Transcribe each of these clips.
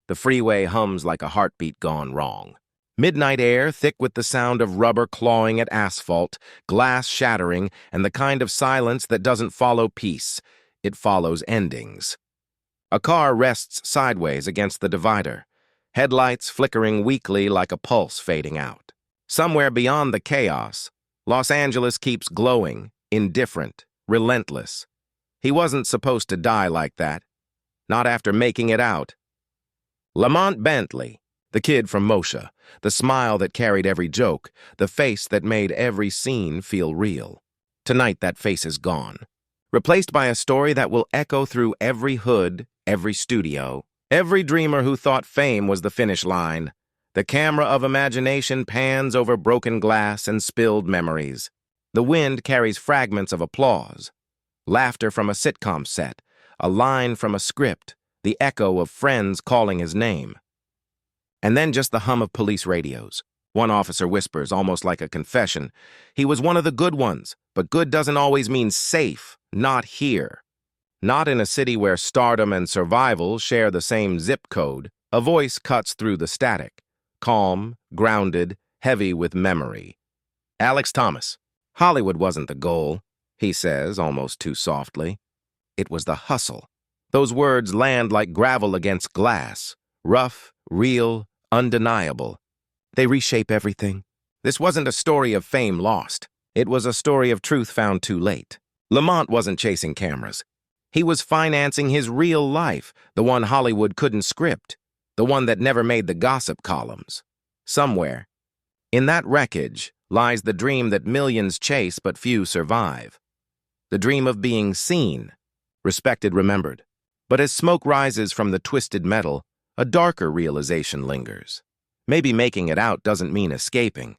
The freeway hums like a heartbeat gone wrong. Midnight air, thick with the sound of rubber clawing at asphalt, glass shattering, and the kind of silence that doesn't follow peace. It follows endings. A car rests sideways against the divider, headlights flickering weakly like a pulse fading out. Somewhere beyond the chaos, Los Angeles keeps glowing, indifferent, relentless. He wasn't supposed to die like that. Not after making it out. Lamont Bentley, the kid from Moshe, the smile that carried every joke, the face that made every scene feel real. Tonight that face is gone, replaced by a story that will echo through every hood, every studio, every dreamer who thought fame was the finish line. The camera of imagination pans over broken glass and spilled memories. The wind carries fragments of applause, laughter from a sitcom set, a line from a script, the echo of friends calling his name. And then just the hum of police radios. One officer whispers, almost like a confession, "He was one of the good ones, but good doesn't always mean safe, not here." Not in a city where stardom and survival share the same zip code. A voice cuts through the static, calm, grounded, heavy with memory. "Alex Thomas, Hollywood wasn't the goal," he says, almost too softly. It was the hustle. Those words land like gravel against glass, rough, real, undeniable. They reshape everything. This wasn't a story of fame lost. It was a story of truth found too late. Lamont wasn't chasing cameras. He was financing his real life, the one Hollywood couldn't script, the one that never made the gossip columns. Somewhere, in that wreckage, lies the dream that millions chase but few survive. The dream of being seen, respected, remembered. But as smoke rises from the twisted metal, a darker realization lingers. Maybe making it out doesn't mean escaping.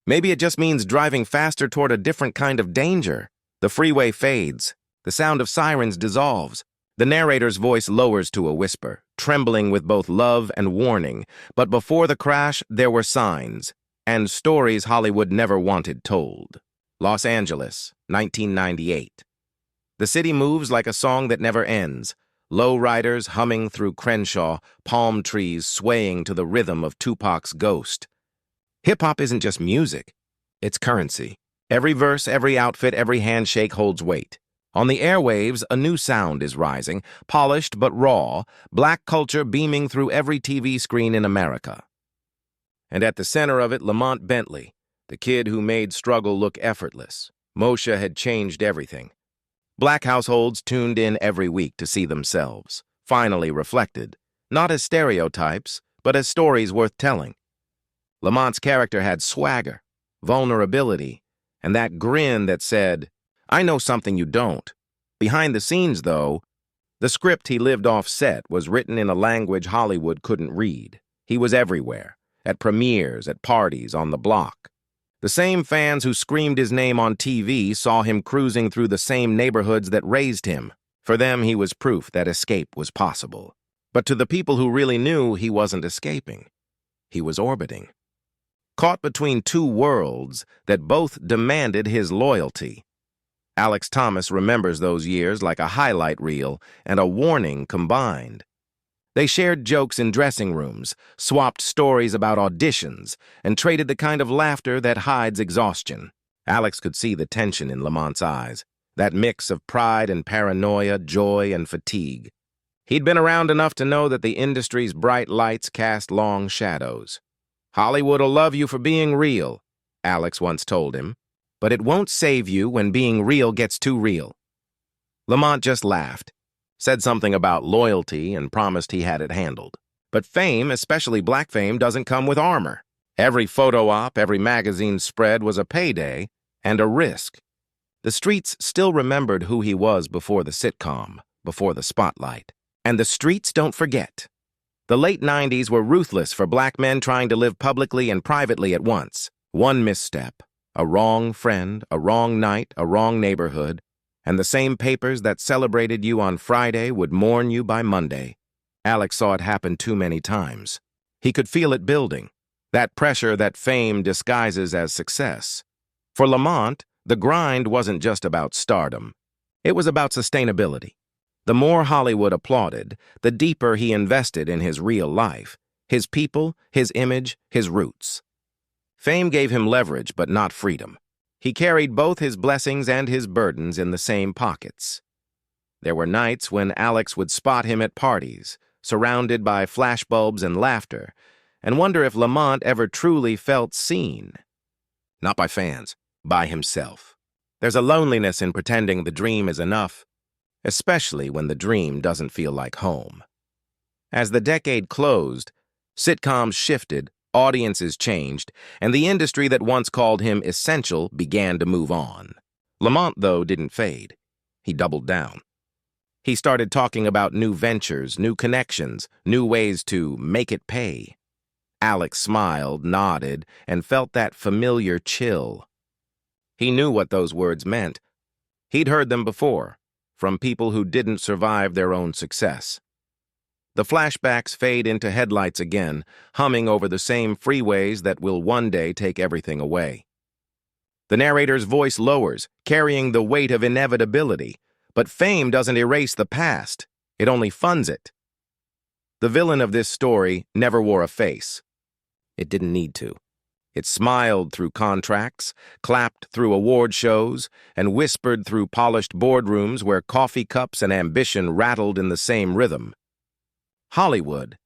Maybe it just means driving faster toward a different kind of danger. The freeway fades. The sound of sirens dissolves. The narrator's voice lowers to a whisper, trembling with both love and warning. But before the crash, there were signs, and stories Hollywood never wanted told. Los Angeles, 1998. The city moves like a song that never ends. Low-riders humming through Crenshaw, palm trees swaying to the rhythm of Tupac's Ghost. Hip-hop isn't just music. It's currency. Every verse, every outfit, every handshake holds weight. On the airwaves, a new sound is rising, polished but raw, black culture beaming through every TV screen in America. And at the center of it, Lamont Bentley, the kid who made struggle look effortless. Moshe had changed everything. Black households tuned in every week to see themselves, finally reflected, not as stereotypes, but as stories worth telling. Lamont's character had swagger, vulnerability, and that grin that said, "I know something you don't." Behind the scenes, though, the script he lived off set was written in a language Hollywood couldn't read. He was everywhere, at premieres, at parties, on the block. The same fans who screamed his name on TV saw him cruising through the same neighborhoods that raised him. For them, he was proof that escape was possible. But to the people who really knew, he wasn't escaping. He was orbiting. Caught between two worlds that both demanded his loyalty. Alex Thomas remembers those years like a highlight reel and a warning combined. They shared jokes in dressing rooms, swapped stories about auditions, and traded the kind of laughter that hides exhaustion. Alex could see the tension in Lamont's eyes, that mix of pride and paranoia, joy and fatigue. He'd been around enough to know that the industry's bright lights cast long shadows. "Hollywood'll love you for being real," Alex once told him, "but it won't save you when being real gets too real." Lamont just laughed, said something about loyalty, and promised he had it handled. But fame, especially black fame, doesn't come with armor. Every photo op, every magazine spread was a payday and a risk. The streets still remembered who he was before the sitcom, before the spotlight. And the streets don't forget. The late 90s were ruthless for black men trying to live publicly and privately at once. One misstep, a wrong friend, a wrong night, a wrong neighborhood, and the same papers that celebrated you on Friday would mourn you by Monday. Alex saw it happen too many times. He could feel it building, that pressure that fame disguises as success. For Lamont, the grind wasn't just about stardom. It was about sustainability. The more Hollywood applauded, the deeper he invested in his real life, his people, his image, his roots. Fame gave him leverage, but not freedom. He carried both his blessings and his burdens in the same pockets. There were nights when Alex would spot him at parties, surrounded by flashbulbs and laughter, and wonder if Lamont ever truly felt seen. Not by fans, by himself. There's a loneliness in pretending the dream is enough, especially when the dream doesn't feel like home. As the decade closed, sitcoms shifted, audiences changed, and the industry that once called him essential began to move on. Lamont, though, didn't fade. He doubled down. He started talking about new ventures, new connections, new ways to make it pay. Alex smiled, nodded, and felt that familiar chill. He knew what those words meant. He'd heard them before, from people who didn't survive their own success. The flashbacks fade into headlights again, humming over the same freeways that will one day take everything away. The narrator's voice lowers, carrying the weight of inevitability, but fame doesn't erase the past, it only funds it. The villain of this story never wore a face. It didn't need to. It smiled through contracts, clapped through award shows, and whispered through polished boardrooms where coffee cups and ambition rattled in the same rhythm. Hollywood,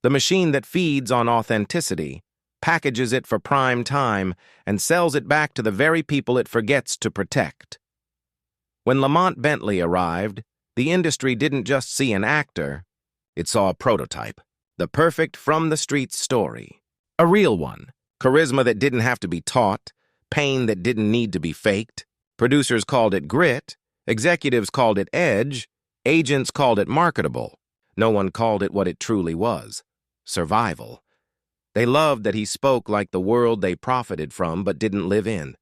the machine that feeds on authenticity, packages it for prime time, and sells it back to the very people it forgets to protect. When Lamont Bentley arrived, the industry didn't just see an actor, it saw a prototype, the perfect from-the-streets story. A real one. Charisma that didn't have to be taught, pain that didn't need to be faked. Producers called it grit, executives called it edge, agents called it marketable. No one called it what it truly was, survival. They loved that he spoke like the world they profited from but didn't live in.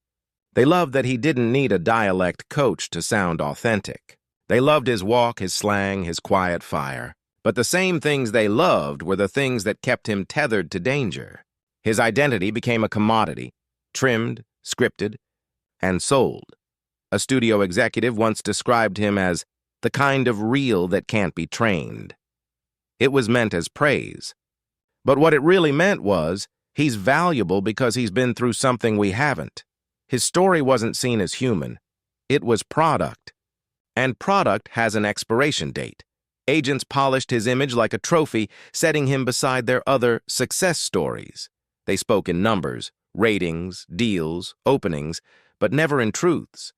They loved that he didn't need a dialect coach to sound authentic. They loved his walk, his slang, his quiet fire. But the same things they loved were the things that kept him tethered to danger. His identity became a commodity, trimmed, scripted, and sold. A studio executive once described him as the kind of real that can't be trained. It was meant as praise. But what it really meant was, he's valuable because he's been through something we haven't. His story wasn't seen as human. It was product. And product has an expiration date. Agents polished his image like a trophy, setting him beside their other success stories. They spoke in numbers, ratings, deals, openings, but never in truths.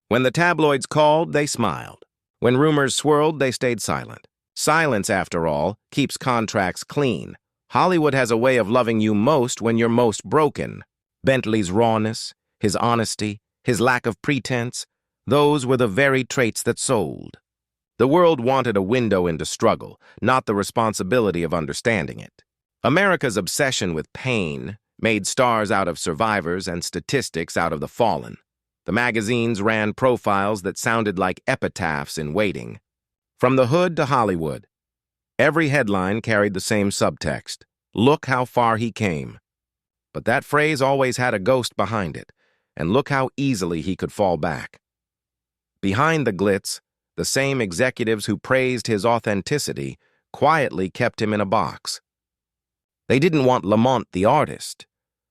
When the tabloids called, they smiled. When rumors swirled, they stayed silent. Silence, after all, keeps contracts clean. Hollywood has a way of loving you most when you're most broken. Bentley's rawness, his honesty, his lack of pretense, those were the very traits that sold. The world wanted a window into struggle, not the responsibility of understanding it. America's obsession with pain made stars out of survivors and statistics out of the fallen. The magazines ran profiles that sounded like epitaphs in waiting. From the hood to Hollywood, every headline carried the same subtext: look how far he came. But that phrase always had a ghost behind it, and look how easily he could fall back. Behind the glitz, the same executives who praised his authenticity quietly kept him in a box. They didn't want Lamont the artist.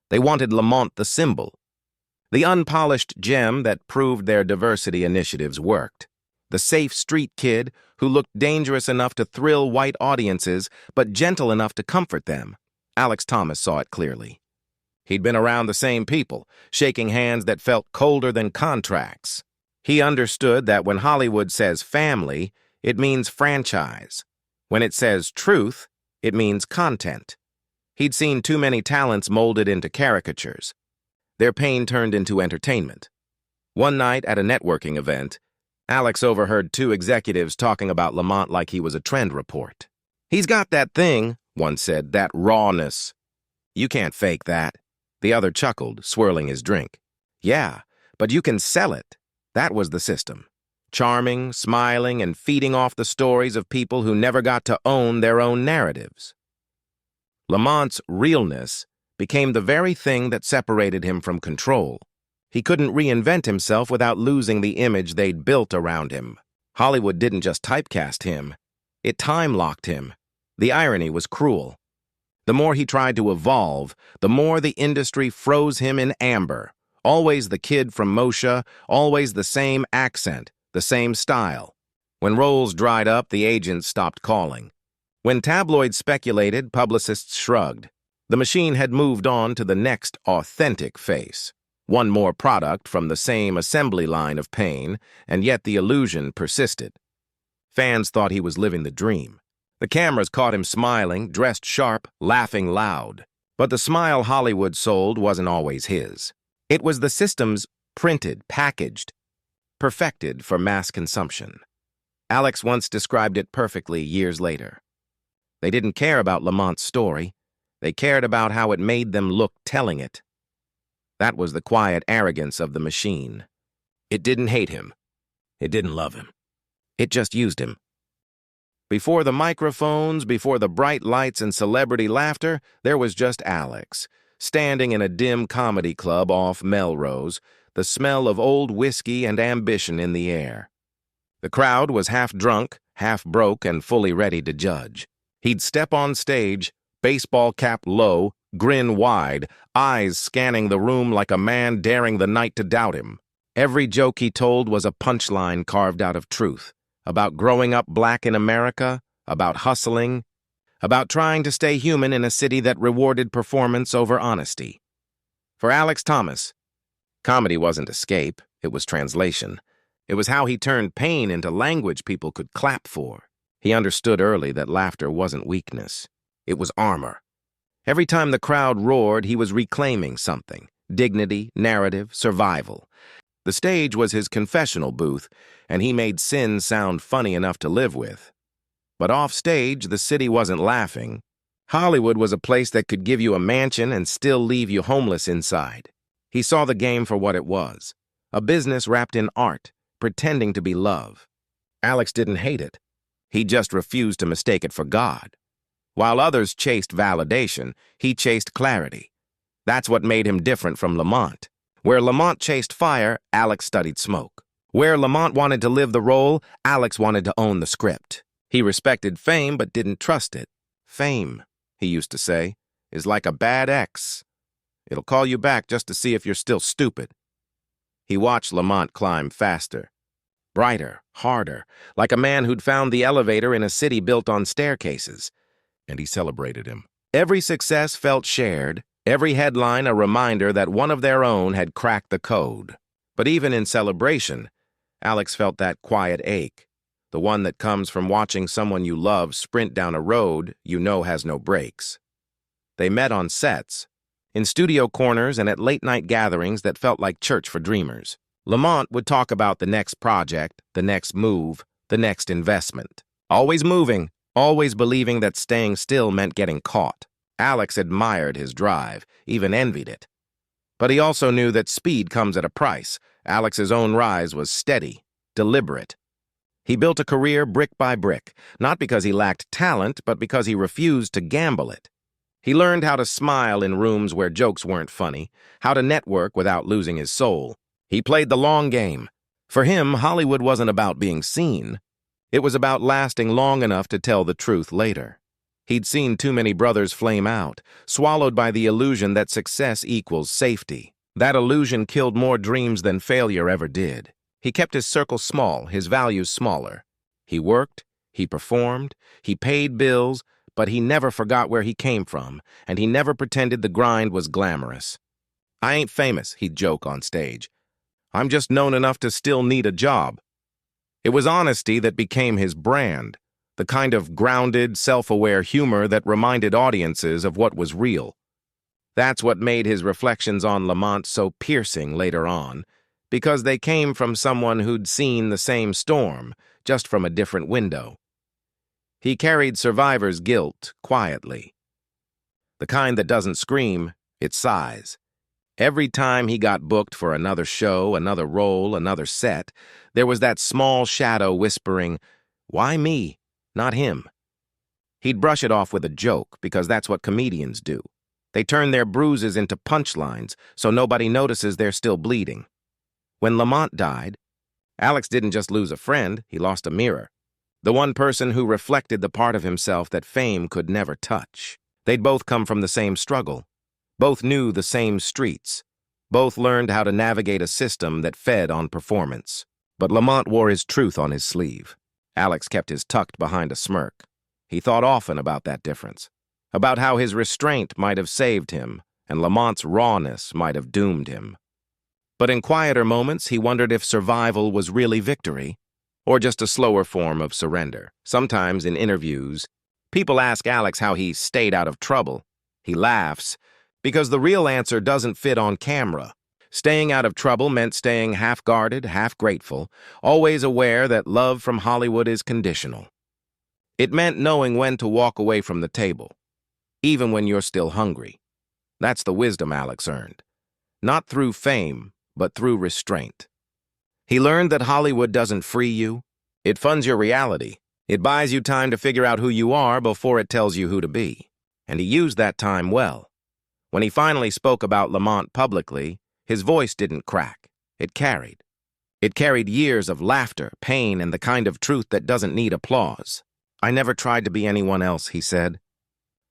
They wanted Lamont the symbol. The unpolished gem that proved their diversity initiatives worked. The safe street kid who looked dangerous enough to thrill white audiences, but gentle enough to comfort them. Alex Thomas saw it clearly. He'd been around the same people, shaking hands that felt colder than contracts. He understood that when Hollywood says family, it means franchise. When it says truth, it means content. He'd seen too many talents molded into caricatures. Their pain turned into entertainment. One night at a networking event, Alex overheard two executives talking about Lamont like he was a trend report. "He's got that thing," one said, "that rawness. You can't fake that." The other chuckled, swirling his drink. "Yeah, but you can sell it." That was the system. Charming, smiling, and feeding off the stories of people who never got to own their own narratives. Lamont's realness became the very thing that separated him from control. He couldn't reinvent himself without losing the image they'd built around him. Hollywood didn't just typecast him, it time-locked him. The irony was cruel. The more he tried to evolve, the more the industry froze him in amber. Always the kid from Moshe, always the same accent, the same style. When roles dried up, the agents stopped calling. When tabloids speculated, publicists shrugged. The machine had moved on to the next authentic face. One more product from the same assembly line of pain, and yet the illusion persisted. Fans thought he was living the dream. The cameras caught him smiling, dressed sharp, laughing loud. But the smile Hollywood sold wasn't always his. It was the system's printed, packaged, perfected for mass consumption. Alex once described it perfectly years later. They didn't care about Lamont's story. They cared about how it made them look telling it. That was the quiet arrogance of the machine. It didn't hate him. It didn't love him. It just used him. Before the microphones, before the bright lights and celebrity laughter, there was just Alex, standing in a dim comedy club off Melrose, the smell of old whiskey and ambition in the air. The crowd was half drunk, half broke, and fully ready to judge. He'd step on stage, baseball cap low, grin wide, eyes scanning the room like a man daring the night to doubt him. Every joke he told was a punchline carved out of truth. About growing up black in America, about hustling, about trying to stay human in a city that rewarded performance over honesty. For Alex Thomas, comedy wasn't escape, it was translation. It was how he turned pain into language people could clap for. He understood early that laughter wasn't weakness. It was armor. Every time the crowd roared, he was reclaiming something. Dignity, narrative, survival. The stage was his confessional booth, and he made sin sound funny enough to live with. But off stage, the city wasn't laughing. Hollywood was a place that could give you a mansion and still leave you homeless inside. He saw the game for what it was. A business wrapped in art, pretending to be love. Alex didn't hate it. He just refused to mistake it for God. While others chased validation, he chased clarity. That's what made him different from Lamont. Where Lamont chased fire, Alex studied smoke. Where Lamont wanted to live the role, Alex wanted to own the script. He respected fame but didn't trust it. Fame, he used to say, is like a bad ex. It'll call you back just to see if you're still stupid. He watched Lamont climb faster, brighter, harder, like a man who'd found the elevator in a city built on staircases. And he celebrated him. Every success felt shared, every headline a reminder that one of their own had cracked the code. But even in celebration, Alex felt that quiet ache, the one that comes from watching someone you love sprint down a road you know has no brakes. They met on sets, in studio corners and at late-night gatherings that felt like church for dreamers. Lamont would talk about the next project, the next move, the next investment. Always moving, always believing that staying still meant getting caught. Alex admired his drive, even envied it. But he also knew that speed comes at a price. Alex's own rise was steady, deliberate. He built a career brick by brick, not because he lacked talent, but because he refused to gamble it. He learned how to smile in rooms where jokes weren't funny, how to network without losing his soul. He played the long game. For him, Hollywood wasn't about being seen. It was about lasting long enough to tell the truth later. He'd seen too many brothers flame out, swallowed by the illusion that success equals safety. That illusion killed more dreams than failure ever did. He kept his circle small, his values smaller. He worked, he performed, he paid bills, but he never forgot where he came from, and he never pretended the grind was glamorous. "I ain't famous," he'd joke on stage. "I'm just known enough to still need a job." It was honesty that became his brand, the kind of grounded, self-aware humor that reminded audiences of what was real. That's what made his reflections on Lamont so piercing later on, because they came from someone who'd seen the same storm, just from a different window. He carried survivor's guilt quietly. The kind that doesn't scream, it sighs. Every time he got booked for another show, another role, another set, there was that small shadow whispering, "Why me, not him?" He'd brush it off with a joke, because that's what comedians do. They turn their bruises into punchlines, so nobody notices they're still bleeding. When Lamont died, Alex didn't just lose a friend, he lost a mirror. The one person who reflected the part of himself that fame could never touch. They'd both come from the same struggle. Both knew the same streets. Both learned how to navigate a system that fed on performance. But Lamont wore his truth on his sleeve. Alex kept his tucked behind a smirk. He thought often about that difference, about how his restraint might have saved him, and Lamont's rawness might have doomed him. But in quieter moments, he wondered if survival was really victory, or just a slower form of surrender. Sometimes in interviews, people ask Alex how he stayed out of trouble. He laughs, because the real answer doesn't fit on camera. Staying out of trouble meant staying half-guarded, half-grateful, always aware that love from Hollywood is conditional. It meant knowing when to walk away from the table, even when you're still hungry. That's the wisdom Alex earned. Not through fame, but through restraint. He learned that Hollywood doesn't free you. It funds your reality. It buys you time to figure out who you are before it tells you who to be. And he used that time well. When he finally spoke about Lamont publicly, his voice didn't crack. It carried. It carried years of laughter, pain, and the kind of truth that doesn't need applause. "I never tried to be anyone else," he said.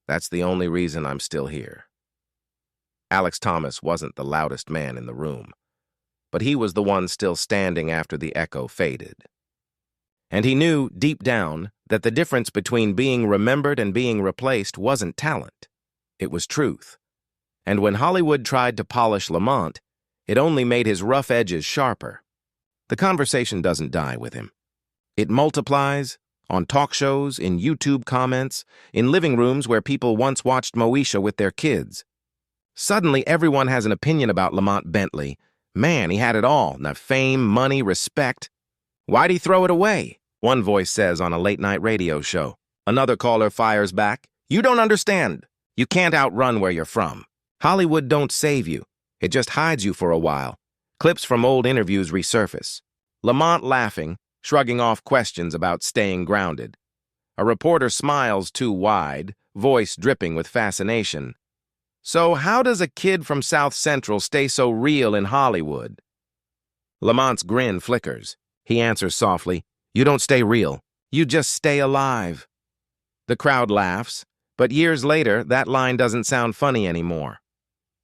"That's the only reason I'm still here." Alex Thomas wasn't the loudest man in the room, but he was the one still standing after the echo faded. And he knew, deep down, that the difference between being remembered and being replaced wasn't talent. It was truth. And when Hollywood tried to polish Lamont, it only made his rough edges sharper. The conversation doesn't die with him. It multiplies on talk shows, in YouTube comments, in living rooms where people once watched Moesha with their kids. Suddenly, everyone has an opinion about Lamont Bentley. Man, he had it all. Now, fame, money, respect. Why'd he throw it away? One voice says on a late-night radio show. Another caller fires back. You don't understand. You can't outrun where you're from. Hollywood don't save you. It just hides you for a while. Clips from old interviews resurface. Lamont laughing, shrugging off questions about staying grounded. A reporter smiles too wide, voice dripping with fascination. So how does a kid from South Central stay so real in Hollywood? Lamont's grin flickers. He answers softly, "You don't stay real. You just stay alive." The crowd laughs, but years later, that line doesn't sound funny anymore.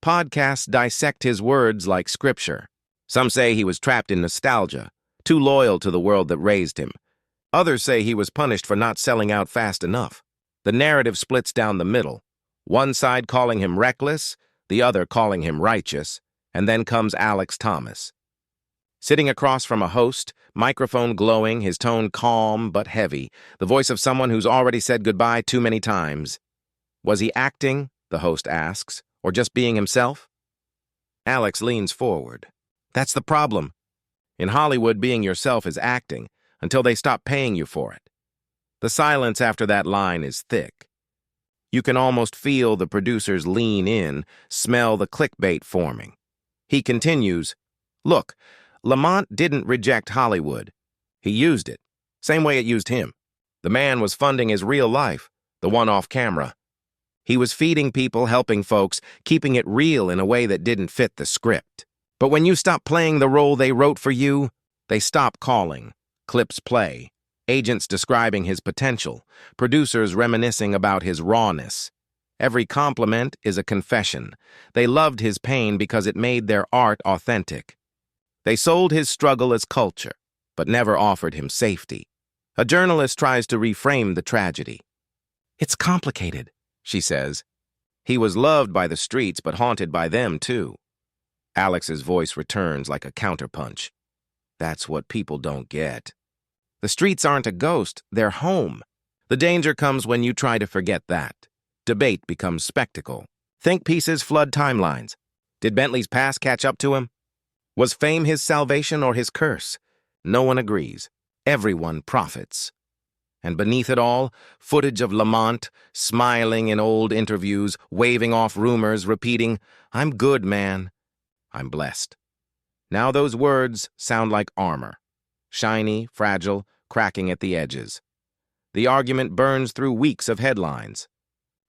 Podcasts dissect his words like scripture. Some say he was trapped in nostalgia, too loyal to the world that raised him. Others say he was punished for not selling out fast enough. The narrative splits down the middle. One side calling him reckless, the other calling him righteous, and then comes Alex Thomas. Sitting across from a host, microphone glowing, his tone calm but heavy, the voice of someone who's already said goodbye too many times. Was he acting, the host asks, or just being himself? Alex leans forward. That's the problem. In Hollywood, being yourself is acting, until they stop paying you for it. The silence after that line is thick. You can almost feel the producers lean in, smell the clickbait forming. He continues, "Look, Lamont didn't reject Hollywood. He used it, same way it used him. The man was funding his real life, the one off camera. He was feeding people, helping folks, keeping it real in a way that didn't fit the script. But when you stop playing the role they wrote for you, they stop calling. Clips play. Agents describing his potential. Producers reminiscing about his rawness. Every compliment is a confession. They loved his pain because it made their art authentic. They sold his struggle as culture, but never offered him safety. A journalist tries to reframe the tragedy. It's complicated, she says. He was loved by the streets, but haunted by them, too. Alex's voice returns like a counterpunch. That's what people don't get. The streets aren't a ghost, they're home. The danger comes when you try to forget that. Debate becomes spectacle. Think pieces flood timelines. Did Bentley's past catch up to him? Was fame his salvation or his curse? No one agrees. Everyone profits. And beneath it all, footage of Lamont, smiling in old interviews, waving off rumors, repeating, "I'm good, man. I'm blessed." Now those words sound like armor. Shiny, fragile, cracking at the edges. The argument burns through weeks of headlines.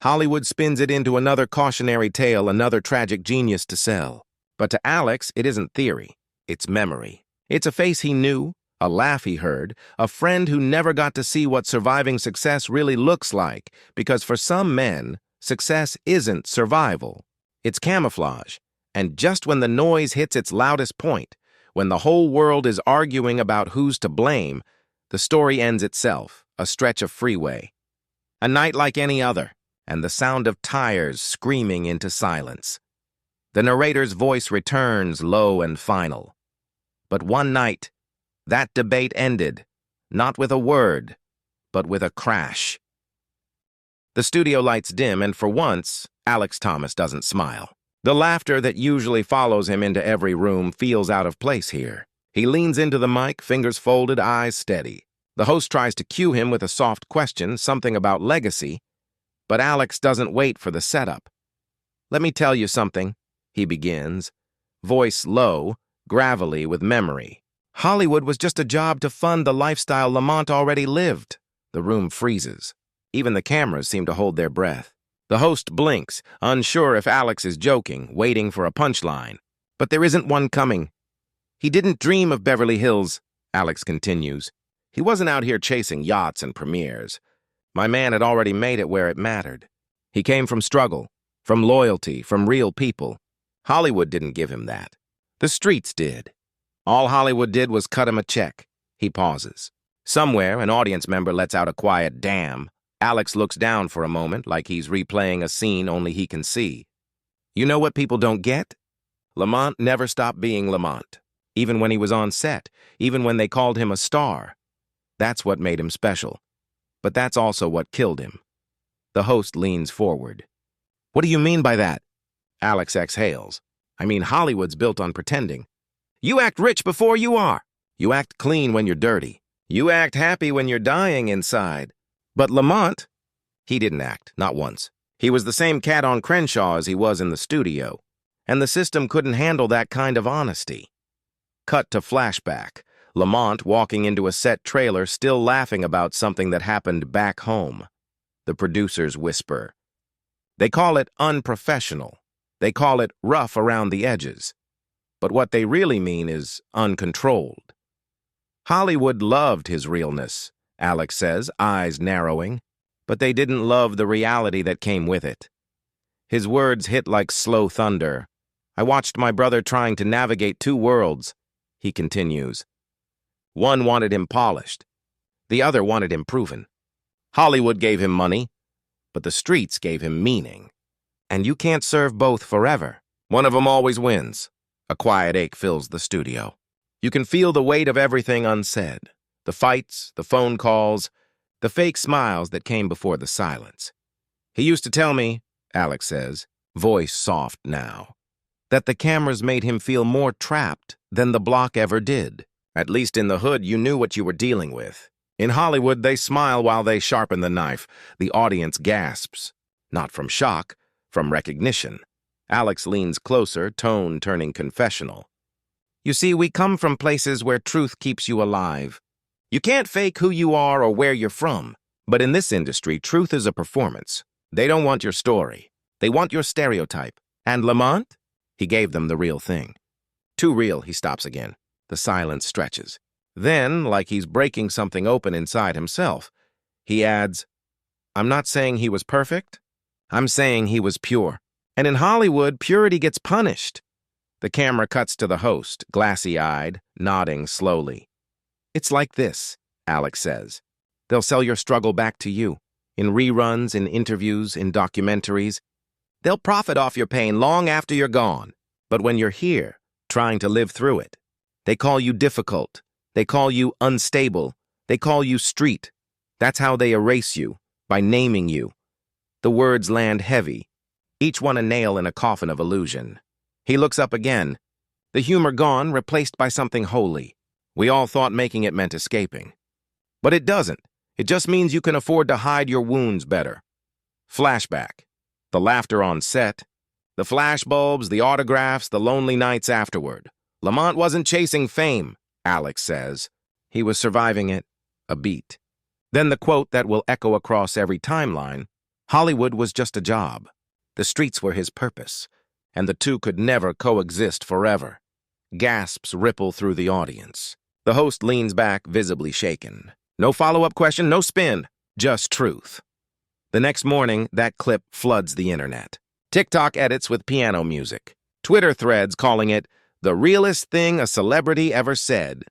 Hollywood spins it into another cautionary tale, another tragic genius to sell. But to Alex, it isn't theory. It's memory. It's a face he knew, A laugh he heard, a friend who never got to see what surviving success really looks like, because for some men, success isn't survival. It's camouflage. And just when the noise hits its loudest point, when the whole world is arguing about who's to blame, the story ends itself, a stretch of freeway. A night like any other, and the sound of tires screaming into silence. The narrator's voice returns low and final. But one night, that debate ended, not with a word, but with a crash. The studio lights dim, and for once, Alex Thomas doesn't smile. The laughter that usually follows him into every room feels out of place here. He leans into the mic, fingers folded, eyes steady. The host tries to cue him with a soft question, something about legacy, but Alex doesn't wait for the setup. "Let me tell you something," he begins, voice low, gravelly with memory. "Hollywood was just a job to fund the lifestyle Lamont already lived." The room freezes. Even the cameras seem to hold their breath. The host blinks, unsure if Alex is joking, waiting for a punchline. But there isn't one coming. "He didn't dream of Beverly Hills," Alex continues. "He wasn't out here chasing yachts and premieres. My man had already made it where it mattered. He came from struggle, from loyalty, from real people. Hollywood didn't give him that. The streets did. All Hollywood did was cut him a check." He pauses. Somewhere, an audience member lets out a quiet "damn." Alex looks down for a moment, like he's replaying a scene only he can see. You know what people don't get? Lamont never stopped being Lamont, even when he was on set, even when they called him a star. That's what made him special. But that's also what killed him. The host leans forward. "What do you mean by that?" Alex exhales. "I mean, Hollywood's built on pretending. You act rich before you are. You act clean when you're dirty. You act happy when you're dying inside. But Lamont, he didn't act, not once. He was the same cat on Crenshaw as he was in the studio, and the system couldn't handle that kind of honesty." Cut to flashback. Lamont walking into a set trailer, still laughing about something that happened back home. The producers whisper. They call it unprofessional. They call it rough around the edges. But what they really mean is uncontrolled. Hollywood loved his realness, Alex says, eyes narrowing, but they didn't love the reality that came with it. His words hit like slow thunder. "I watched my brother trying to navigate two worlds," he continues. One wanted him polished. The other wanted him proven. Hollywood gave him money, but the streets gave him meaning. And you can't serve both forever. One of them always wins. A quiet ache fills the studio. You can feel the weight of everything unsaid. The fights, the phone calls, the fake smiles that came before the silence. "He used to tell me," Alex says, voice soft now, "that the cameras made him feel more trapped than the block ever did. At least in the hood, you knew what you were dealing with. In Hollywood, they smile while they sharpen the knife. The audience gasps. Not from shock, from recognition." Alex leans closer, tone turning confessional. "You see, we come from places where truth keeps you alive. You can't fake who you are or where you're from. But in this industry, truth is a performance. They don't want your story. They want your stereotype. And Lamont? He gave them the real thing." "Too real," he stops again. The silence stretches. Then, like he's breaking something open inside himself, he adds, "I'm not saying he was perfect. I'm saying he was pure. And in Hollywood, purity gets punished." The camera cuts to the host, glassy-eyed, nodding slowly. "It's like this," Alex says. "They'll sell your struggle back to you, in reruns, in interviews, in documentaries. They'll profit off your pain long after you're gone. But when you're here, trying to live through it, they call you difficult. They call you unstable. They call you street. That's how they erase you, by naming you." The words land heavy, each one a nail in a coffin of illusion. He looks up again, the humor gone, replaced by something holy. We all thought making it meant escaping. But it doesn't. It just means you can afford to hide your wounds better. Flashback. The laughter on set. The flashbulbs, the autographs, the lonely nights afterward. Lamont wasn't chasing fame, Alex says. He was surviving it, a beat. Then the quote that will echo across every timeline. Hollywood was just a job. The streets were his purpose, and the two could never coexist forever. Gasps ripple through the audience. The host leans back, visibly shaken. No follow-up question, no spin, just truth. The next morning, that clip floods the internet. TikTok edits with piano music. Twitter threads calling it the realest thing a celebrity ever said.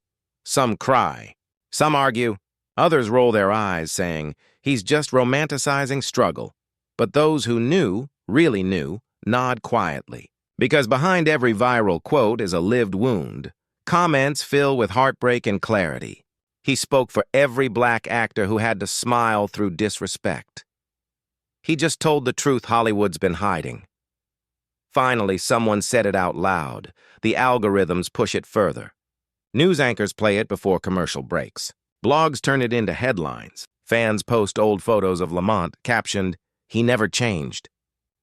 Some cry. Some argue. Others roll their eyes, saying, he's just romanticizing struggle. But those who knew, really knew, nod quietly. Because behind every viral quote is a lived wound. Comments fill with heartbreak and clarity. He spoke for every black actor who had to smile through disrespect. He just told the truth Hollywood's been hiding. Finally, someone said it out loud. The algorithms push it further. News anchors play it before commercial breaks. Blogs turn it into headlines. Fans post old photos of Lamont, captioned, "He never changed."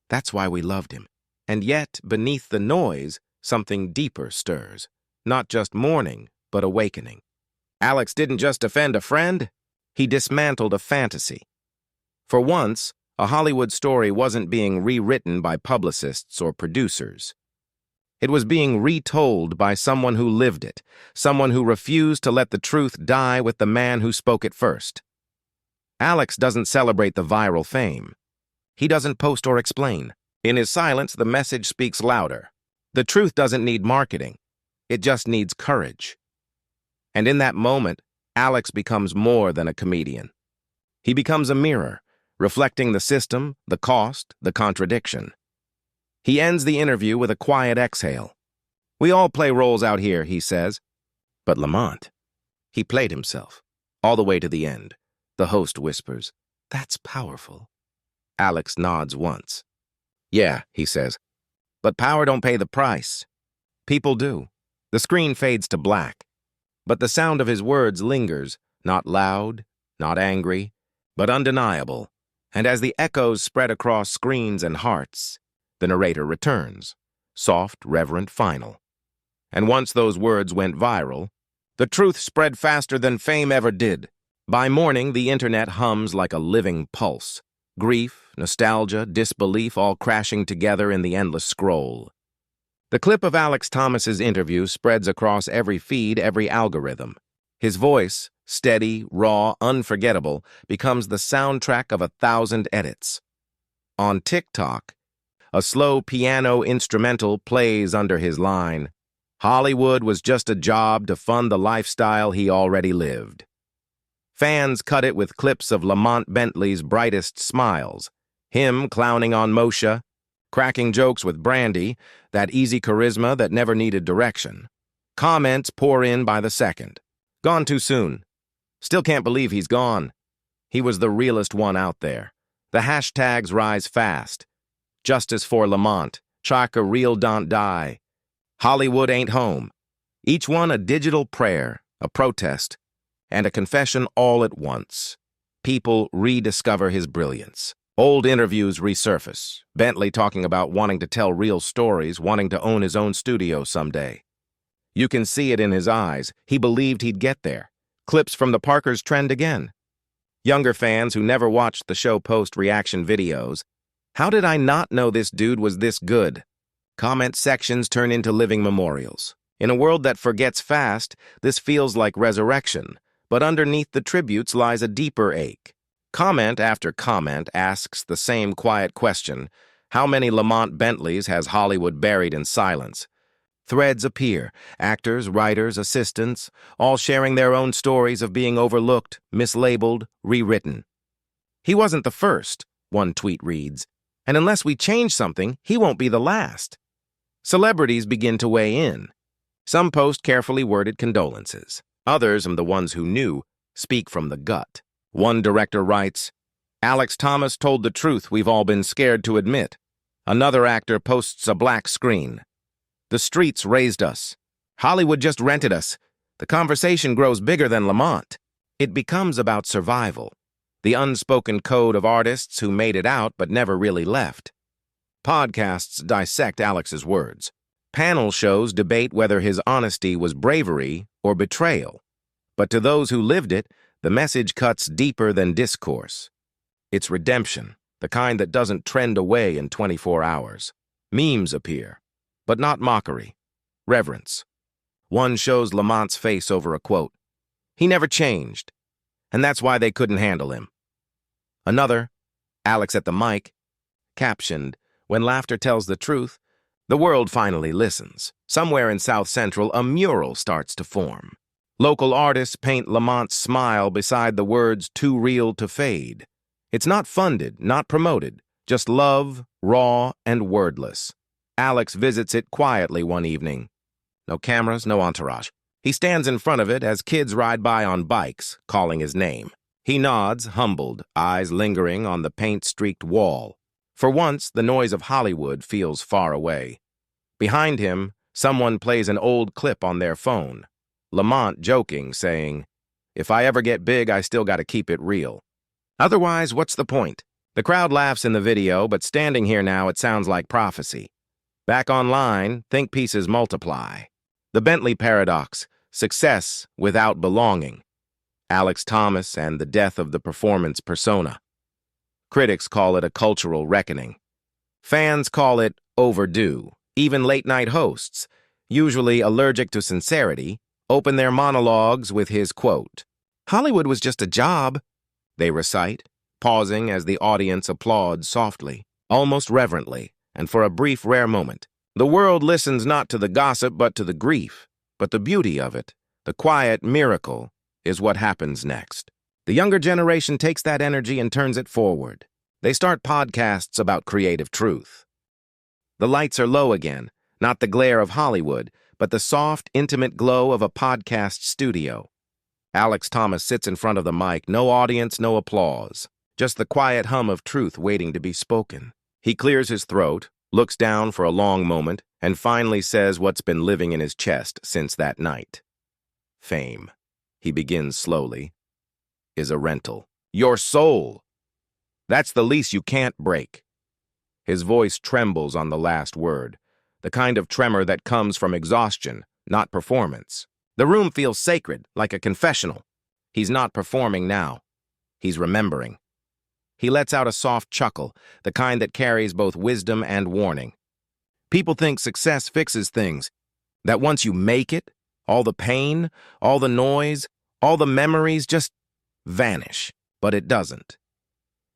That's why we loved him. And yet, beneath the noise, something deeper stirs. Not just mourning, but awakening. Alex didn't just defend a friend, he dismantled a fantasy. For once, a Hollywood story wasn't being rewritten by publicists or producers. It was being retold by someone who lived it, someone who refused to let the truth die with the man who spoke it first. Alex doesn't celebrate the viral fame. He doesn't post or explain. In his silence, the message speaks louder. The truth doesn't need marketing. It just needs courage. And in that moment, Alex becomes more than a comedian. He becomes a mirror, reflecting the system, the cost, the contradiction. He ends the interview with a quiet exhale. "We all play roles out here," he says. But Lamont, he played himself, all the way to the end. The host whispers, "That's powerful." Alex nods once. "Yeah," he says, "but power don't pay the price. People do." The screen fades to black, but the sound of his words lingers, not loud, not angry, but undeniable. And as the echoes spread across screens and hearts, the narrator returns, soft, reverent, final. And once those words went viral, the truth spread faster than fame ever did. By morning, the internet hums like a living pulse. Grief, nostalgia, disbelief all crashing together in the endless scroll. The clip of Alex Thomas's interview spreads across every feed, every algorithm. His voice, steady, raw, unforgettable, becomes the soundtrack of 1,000 edits. On TikTok, a slow piano instrumental plays under his line, "Hollywood was just a job to fund the lifestyle he already lived." Fans cut it with clips of Lamont Bentley's brightest smiles, him clowning on Moshe, cracking jokes with Brandy, that easy charisma that never needed direction. Comments pour in by the second. "Gone too soon. Still can't believe he's gone. He was the realest one out there." The hashtags rise fast. "Justice for Lamont. Chaka real don't die. Hollywood ain't home." Each one a digital prayer, a protest, and a confession all at once. People rediscover his brilliance. Old interviews resurface. Bentley talking about wanting to tell real stories, wanting to own his own studio someday. You can see it in his eyes. He believed he'd get there. Clips from the Parkers trend again. Younger fans who never watched the show post reaction videos. "How did I not know this dude was this good?" Comment sections turn into living memorials. In a world that forgets fast, this feels like resurrection. But underneath the tributes lies a deeper ache. Comment after comment asks the same quiet question: how many Lamont Bentleys has Hollywood buried in silence? Threads appear, actors, writers, assistants, all sharing their own stories of being overlooked, mislabeled, rewritten. "He wasn't the first," one tweet reads, "and unless we change something, he won't be the last." Celebrities begin to weigh in. Some post carefully worded condolences. Others, and the ones who knew, speak from the gut. One director writes, "Alex Thomas told the truth we've all been scared to admit." Another actor posts a black screen. "The streets raised us. Hollywood just rented us." The conversation grows bigger than Lamont. It becomes about survival, the unspoken code of artists who made it out but never really left. Podcasts dissect Alex's words. Panel shows debate whether his honesty was bravery or betrayal. But to those who lived it, the message cuts deeper than discourse. It's redemption, the kind that doesn't trend away in 24 hours. Memes appear, but not mockery. Reverence. One shows Lamont's face over a quote. He never changed, and that's why they couldn't handle him. Another, Alex at the mic, captioned, "When laughter tells the truth, the world finally listens." Somewhere in South Central, a mural starts to form. Local artists paint Lamont's smile beside the words "too real to fade." It's not funded, not promoted, just love, raw and wordless. Alex visits it quietly one evening. No cameras, no entourage. He stands in front of it as kids ride by on bikes, calling his name. He nods, humbled, eyes lingering on the paint-streaked wall. For once, the noise of Hollywood feels far away. Behind him, someone plays an old clip on their phone. Lamont joking, saying, "If I ever get big, I still gotta keep it real. Otherwise, what's the point?" The crowd laughs in the video, but standing here now, it sounds like prophecy. Back online, think pieces multiply. The Bentley paradox, success without belonging. Alex Thomas and the death of the performance persona. Critics call it a cultural reckoning. Fans call it overdue. Even late-night hosts, usually allergic to sincerity, open their monologues with his quote. "Hollywood was just a job," they recite, pausing as the audience applauds softly, almost reverently, and for a brief, rare moment. The world listens not to the gossip but to the grief. But the beauty of it, the quiet miracle, is what happens next. The younger generation takes that energy and turns it forward. They start podcasts about creative truth. The lights are low again, not the glare of Hollywood, but the soft, intimate glow of a podcast studio. Alex Thomas sits in front of the mic, no audience, no applause, just the quiet hum of truth waiting to be spoken. He clears his throat, looks down for a long moment, and finally says what's been living in his chest since that night. Fame, he begins slowly, is a rental. Your soul! That's the lease you can't break. His voice trembles on the last word, the kind of tremor that comes from exhaustion, not performance. The room feels sacred, like a confessional. He's not performing now. He's remembering. He lets out a soft chuckle, the kind that carries both wisdom and warning. People think success fixes things, that once you make it, all the pain, all the noise, all the memories just vanish. But it doesn't.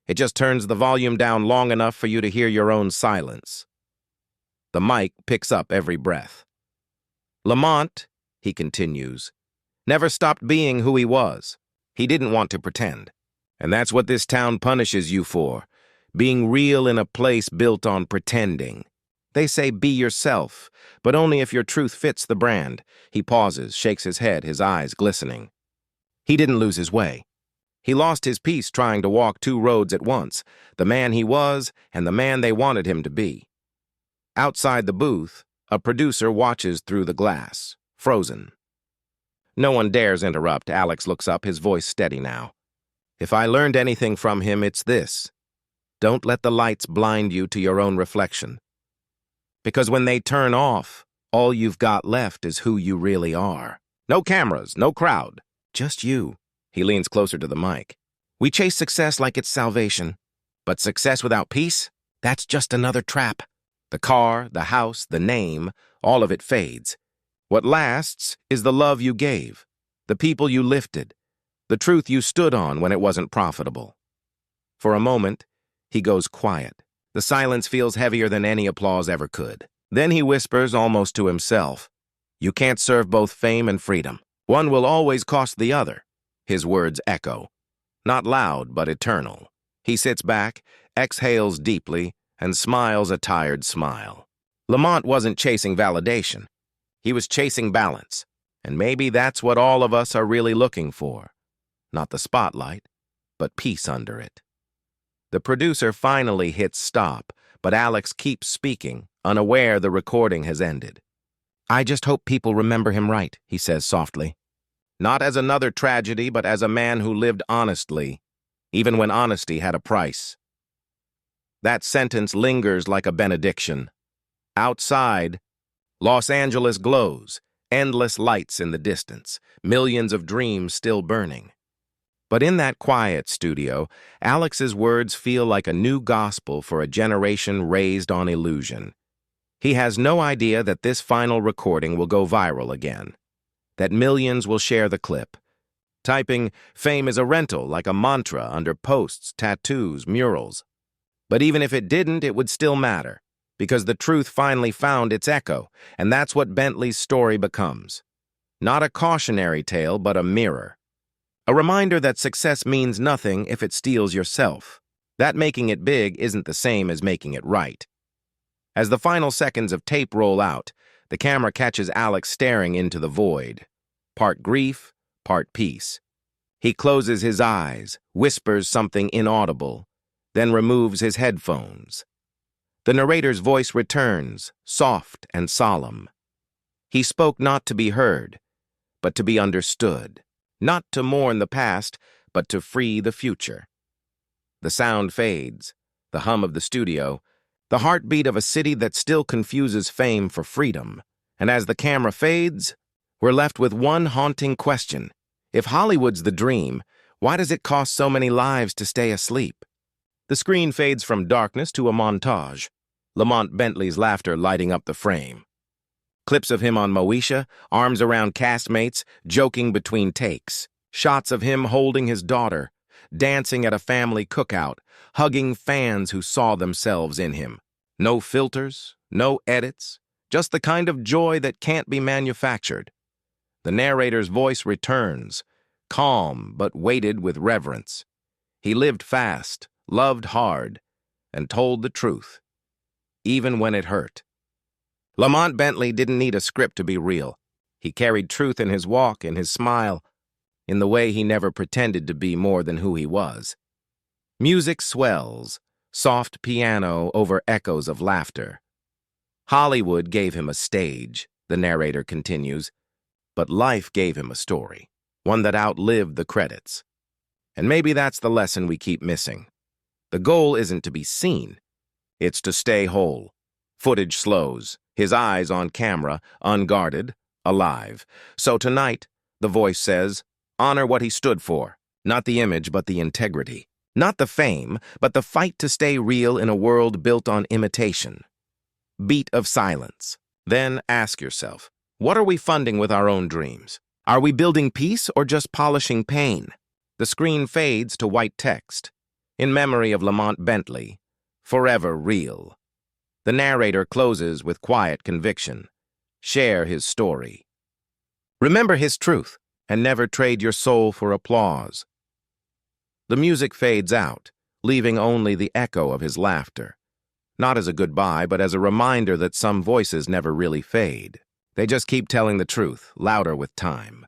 It just turns the volume down long enough for you to hear your own silence. The mic picks up every breath. Lamont, he continues, never stopped being who he was. He didn't want to pretend. And that's what this town punishes you for, being real in a place built on pretending. They say be yourself, but only if your truth fits the brand. He pauses, shakes his head, his eyes glistening. He didn't lose his way. He lost his peace trying to walk two roads at once, the man he was and the man they wanted him to be. Outside the booth, a producer watches through the glass, frozen. No one dares interrupt. Alex looks up, his voice steady now. If I learned anything from him, it's this. Don't let the lights blind you to your own reflection. Because when they turn off, all you've got left is who you really are. No cameras, no crowd, just you. He leans closer to the mic. We chase success like it's salvation. But success without peace? That's just another trap. The car, the house, the name, all of it fades. What lasts is the love you gave, the people you lifted, the truth you stood on when it wasn't profitable. For a moment, he goes quiet. The silence feels heavier than any applause ever could. Then he whispers almost to himself, "You can't serve both fame and freedom. One will always cost the other." His words echo. Not loud, but eternal. He sits back, exhales deeply, and smiles a tired smile. Lamont wasn't chasing validation. He was chasing balance. And maybe that's what all of us are really looking for. Not the spotlight, but peace under it. The producer finally hits stop, but Alex keeps speaking, unaware the recording has ended. I just hope people remember him right, he says softly. Not as another tragedy, but as a man who lived honestly, even when honesty had a price. That sentence lingers like a benediction. Outside, Los Angeles glows, endless lights in the distance, millions of dreams still burning. But in that quiet studio, Alex's words feel like a new gospel for a generation raised on illusion. He has no idea that this final recording will go viral again. that millions will share the clip. Typing, "Fame is a rental," like a mantra under posts, tattoos, murals. But even if it didn't, it would still matter, because the truth finally found its echo, and that's what Bentley's story becomes. Not a cautionary tale, but a mirror. A reminder that success means nothing if it steals yourself. That making it big isn't the same as making it right. As the final seconds of tape roll out, the camera catches Alex staring into the void. Part grief, part peace. He closes his eyes, whispers something inaudible, then removes his headphones. The narrator's voice returns, soft and solemn. He spoke not to be heard, but to be understood. Not to mourn the past, but to free the future. The sound fades, the hum of the studio, the heartbeat of a city that still confuses fame for freedom. And as the camera fades, we're left with one haunting question. If Hollywood's the dream, why does it cost so many lives to stay asleep? The screen fades from darkness to a montage, Lamont Bentley's laughter lighting up the frame. Clips of him on Moesha, arms around castmates, joking between takes. Shots of him holding his daughter, dancing at a family cookout, hugging fans who saw themselves in him. No filters, no edits, just the kind of joy that can't be manufactured. The narrator's voice returns, calm but weighted with reverence. He lived fast, loved hard, and told the truth, even when it hurt. Lamont Bentley didn't need a script to be real. He carried truth in his walk, in his smile, in the way he never pretended to be more than who he was. Music swells, soft piano over echoes of laughter. Hollywood gave him a stage, the narrator continues, but life gave him a story, one that outlived the credits. And maybe that's the lesson we keep missing. The goal isn't to be seen, it's to stay whole. Footage slows, his eyes on camera, unguarded, alive. So tonight, the voice says, honor what he stood for, not the image but the integrity. Not the fame, but the fight to stay real in a world built on imitation. Beat of silence. Then ask yourself, what are we funding with our own dreams? Are we building peace or just polishing pain? The screen fades to white text. In memory of Lamont Bentley, forever real. The narrator closes with quiet conviction. Share his story. Remember his truth, and never trade your soul for applause. The music fades out, leaving only the echo of his laughter. Not as a goodbye, but as a reminder that some voices never really fade. They just keep telling the truth, louder with time.